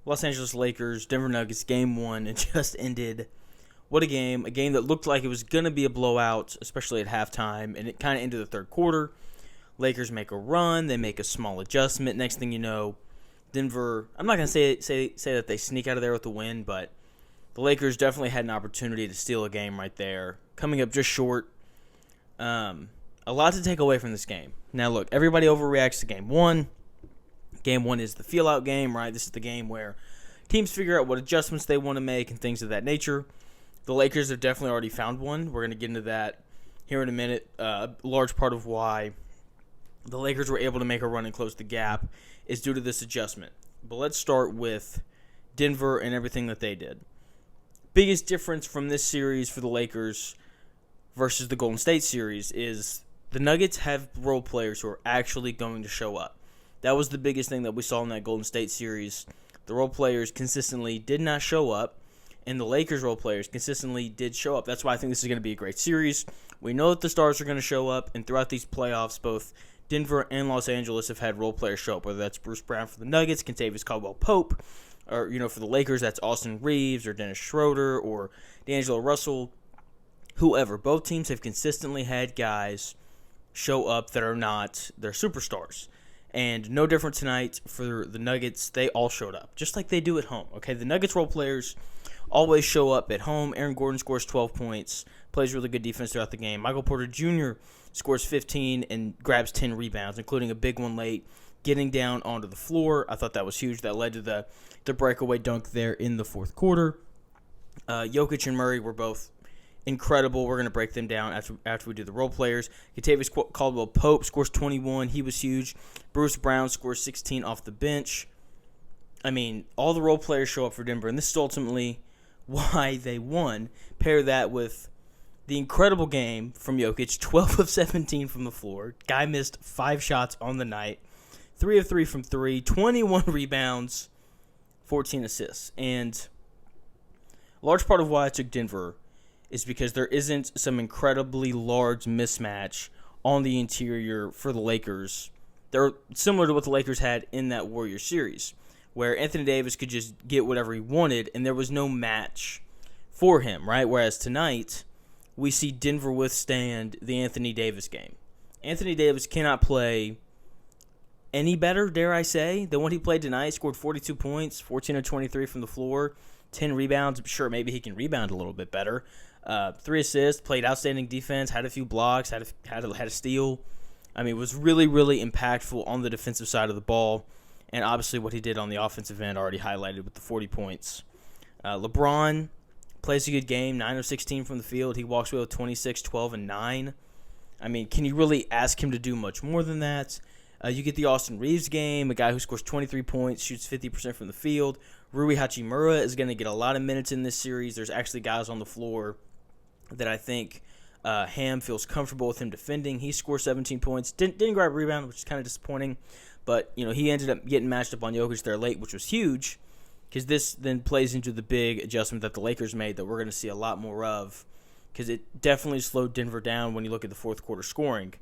Los Angeles Lakers, Denver Nuggets, Game 1. It just ended. What a game. A game that looked like it was going to be a blowout, especially at halftime, and it kind of ended the third quarter. Lakers make a run. They make a small adjustment. Next thing you know, Denver, I'm not going to say that they sneak out of there with the win, but the Lakers definitely had an opportunity to steal a game right there. Coming up just short. A lot to take away from this game. Now, look, everybody overreacts to Game 1. Game 1 is the feel-out game, right? This is the game where teams figure out what adjustments they want to make and things of that nature. The Lakers have definitely already found one. We're going to get into that here in a minute. A large part of why the Lakers were able to make a run and close the gap is due to this adjustment. But let's start with Denver and everything that they did. Biggest difference from this series for the Lakers versus the Golden State series is the Nuggets have role players who are actually going to show up. That was the biggest thing that we saw in that Golden State series. The role players consistently did not show up, and the Lakers role players consistently did show up. That's why I think this is going to be a great series. We know that the stars are going to show up, and throughout these playoffs, both Denver and Los Angeles have had role players show up, whether that's Bruce Brown for the Nuggets, Kentavious Caldwell-Pope, or, for the Lakers, that's Austin Reeves or Dennis Schroeder or D'Angelo Russell, whoever. Both teams have consistently had guys show up that are not their superstars. And no different tonight for the Nuggets. They all showed up, just like they do at home. Okay, the Nuggets role players always show up at home. Aaron Gordon scores 12 points, plays really good defense throughout the game. Michael Porter Jr. scores 15 and grabs 10 rebounds, including a big one late, getting down onto the floor. I thought that was huge. That led to the breakaway dunk there in the fourth quarter. Jokic and Murray were both incredible. We're going to break them down after we do the role players. Kentavious Caldwell-Pope scores 21. He was huge. Bruce Brown scores 16 off the bench. I mean, all the role players show up for Denver, and this is ultimately why they won. Pair that with the incredible game from Jokic, 12 of 17 from the floor. Guy missed 5 shots on the night, 3 of 3 from 3, 21 rebounds, 14 assists. And a large part of why I took Denver is because there isn't some incredibly large mismatch on the interior for the Lakers. They're similar to what the Lakers had in that Warriors series, where Anthony Davis could just get whatever he wanted, and there was no match for him, right? Whereas tonight, we see Denver withstand the Anthony Davis game. Anthony Davis cannot play any better, dare I say, than what he played tonight. Scored 42 points, 14 of 23 from the floor, 10 rebounds. Sure, maybe he can rebound a little bit better. 3 assists, played outstanding defense, had a few blocks, had a steal. I mean, was really, really impactful on the defensive side of the ball. And obviously what he did on the offensive end already highlighted with the 40 points. LeBron plays a good game, 9 of 16 from the field. He walks away with 26, 12, and 9. I mean, can you really ask him to do much more than that? You get the Austin Reeves game, a guy who scores 23 points, shoots 50% from the field. Rui Hachimura is going to get a lot of minutes in this series. There's actually guys on the floor that I think Ham feels comfortable with him defending. He scores 17 points. Didn't grab a rebound, which is kind of disappointing. But, he ended up getting matched up on Jokic there late, which was huge, because this then plays into the big adjustment that the Lakers made that we're going to see a lot more of, because it definitely slowed Denver down when you look at the fourth quarter scoring.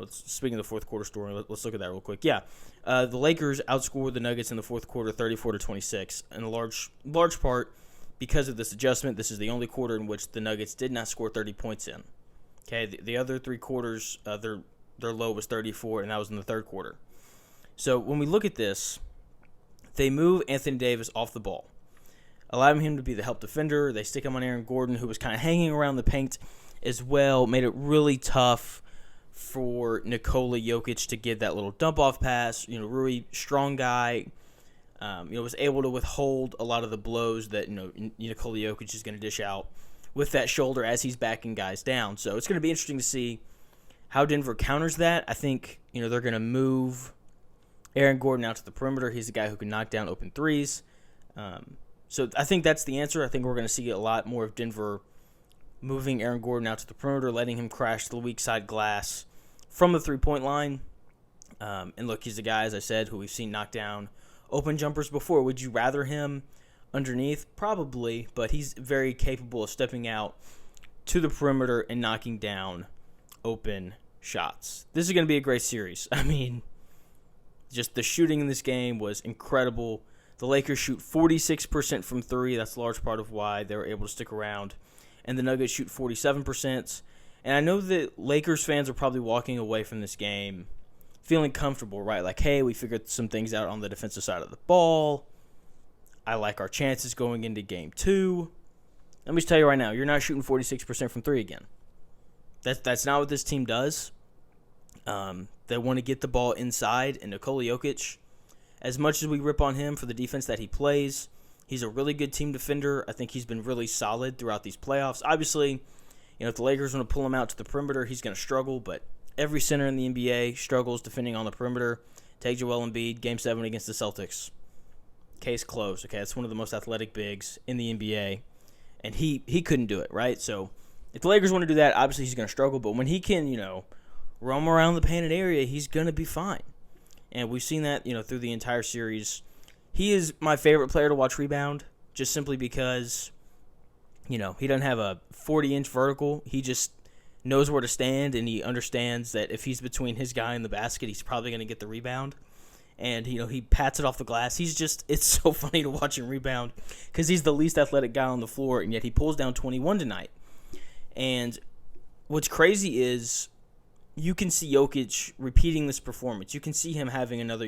Speaking of the fourth quarter scoring, let's look at that real quick. Yeah, the Lakers outscored the Nuggets in the fourth quarter 34-26, in a large part because of this adjustment. This is the only quarter in which the Nuggets did not score 30 points in. Okay, the other 3 quarters, their low was 34, and that was in the third quarter. So when we look at this, they move Anthony Davis off the ball, allowing him to be the help defender. They stick him on Aaron Gordon, who was kind of hanging around the paint as well, made it really tough for Nikola Jokic to give that little dump-off pass. Rui, strong guy, was able to withhold a lot of the blows that Nikola Jokic is going to dish out with that shoulder as he's backing guys down. So it's going to be interesting to see how Denver counters that. I think they're going to move Aaron Gordon out to the perimeter. He's a guy who can knock down open threes. So I think that's the answer. I think we're going to see a lot more of Denver moving Aaron Gordon out to the perimeter, letting him crash the weak side glass from the three-point line. And look, he's a guy, as I said, who we've seen knock down open jumpers before. Would you rather him underneath? Probably, but he's very capable of stepping out to the perimeter and knocking down open shots. This is going to be a great series. I mean, just the shooting in this game was incredible. The Lakers shoot 46% from three. That's a large part of why they were able to stick around. And the Nuggets shoot 47%. And I know that Lakers fans are probably walking away from this game feeling comfortable, right? Like, hey, we figured some things out on the defensive side of the ball. I like our chances going into game 2. Let me just tell you right now, you're not shooting 46% from three again. That's not what this team does. They want to get the ball inside, and Nikola Jokic, as much as we rip on him for the defense that he plays, he's a really good team defender. I think he's been really solid throughout these playoffs. Obviously, if the Lakers want to pull him out to the perimeter, he's going to struggle, but every center in the NBA struggles defending on the perimeter. Take Joel Embiid, Game 7 against the Celtics. Case closed. Okay, that's one of the most athletic bigs in the NBA, and he couldn't do it, right? So if the Lakers want to do that, obviously he's going to struggle, but when he can, roam around the painted area, he's going to be fine. And we've seen that, through the entire series. He is my favorite player to watch rebound, just simply because, he doesn't have a 40-inch vertical. He just knows where to stand, and he understands that if he's between his guy and the basket, he's probably going to get the rebound. And, he pats it off the glass. It's so funny to watch him rebound because he's the least athletic guy on the floor, and yet he pulls down 21 tonight. And what's crazy is you can see Jokic repeating this performance. You can see him having another,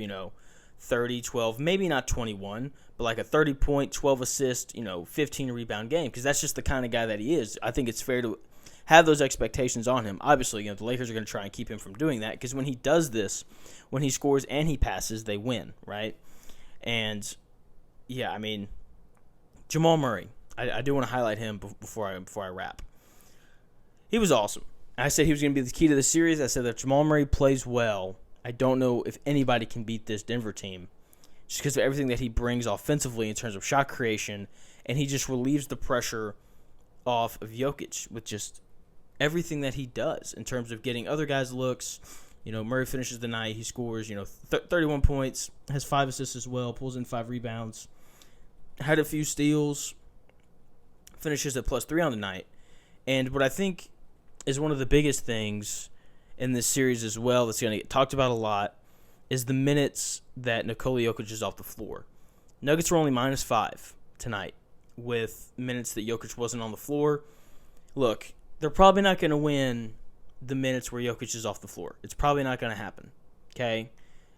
30, 12, maybe not 21, but like a 30-point, 12-assist, 15-rebound game because that's just the kind of guy that he is. I think it's fair to have those expectations on him. Obviously, the Lakers are going to try and keep him from doing that because when he does this, when he scores and he passes, they win, right? And, yeah, Jamal Murray, I do want to highlight him before I wrap. He was awesome. I said he was going to be the key to the series. I said that Jamal Murray plays well. I don't know if anybody can beat this Denver team just because of everything that he brings offensively in terms of shot creation, and he just relieves the pressure off of Jokic with just everything that he does in terms of getting other guys looks. Murray finishes the night. He scores, 31 points, has 5 assists as well, pulls in 5 rebounds, had a few steals, finishes at +3 on the night. And what I think is one of the biggest things in this series as well that's going to get talked about a lot is the minutes that Nikola Jokic is off the floor. Nuggets were only -5 tonight with minutes that Jokic wasn't on the floor. Look, they're probably not going to win the minutes where Jokic is off the floor. It's probably not going to happen, okay?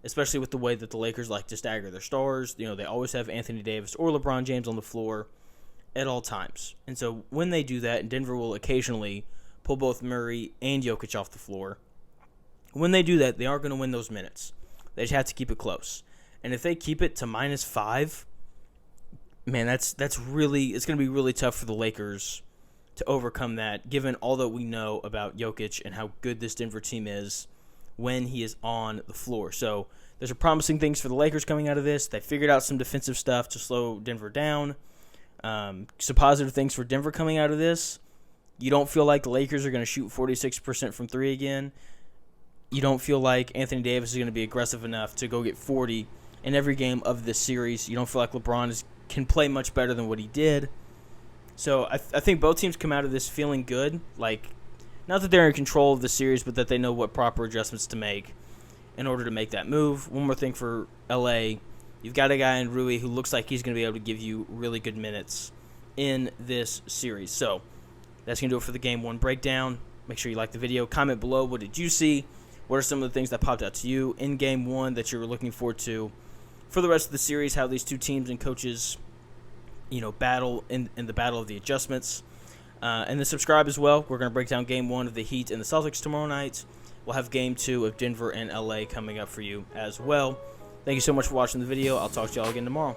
Especially with the way that the Lakers like to stagger their stars. They always have Anthony Davis or LeBron James on the floor at all times. And so when they do that, and Denver will occasionally pull both Murray and Jokic off the floor. When they do that, they aren't going to win those minutes. They just have to keep it close. And if they keep it to -5, man, that's really, it's going to be really tough for the Lakers to overcome that, given all that we know about Jokic and how good this Denver team is when he is on the floor. So there's some promising things for the Lakers coming out of this. They figured out some defensive stuff to slow Denver down. Some positive things for Denver coming out of this. You don't feel like the Lakers are going to shoot 46% from three again. You don't feel like Anthony Davis is going to be aggressive enough to go get 40 in every game of this series. You don't feel like LeBron can play much better than what he did. So I think both teams come out of this feeling good. Like, not that they're in control of the series, but that they know what proper adjustments to make in order to make that move. One more thing for LA. You've got a guy in Rui who looks like he's going to be able to give you really good minutes in this series. So that's going to do it for the Game 1 breakdown. Make sure you like the video. Comment below, what did you see? What are some of the things that popped out to you in Game 1 that you're looking forward to for the rest of the series? How these two teams and coaches, battle in the battle of the adjustments. And then subscribe as well. We're going to break down Game 1 of the Heat and the Celtics tomorrow night. We'll have Game 2 of Denver and LA coming up for you as well. Thank you so much for watching the video. I'll talk to y'all again tomorrow.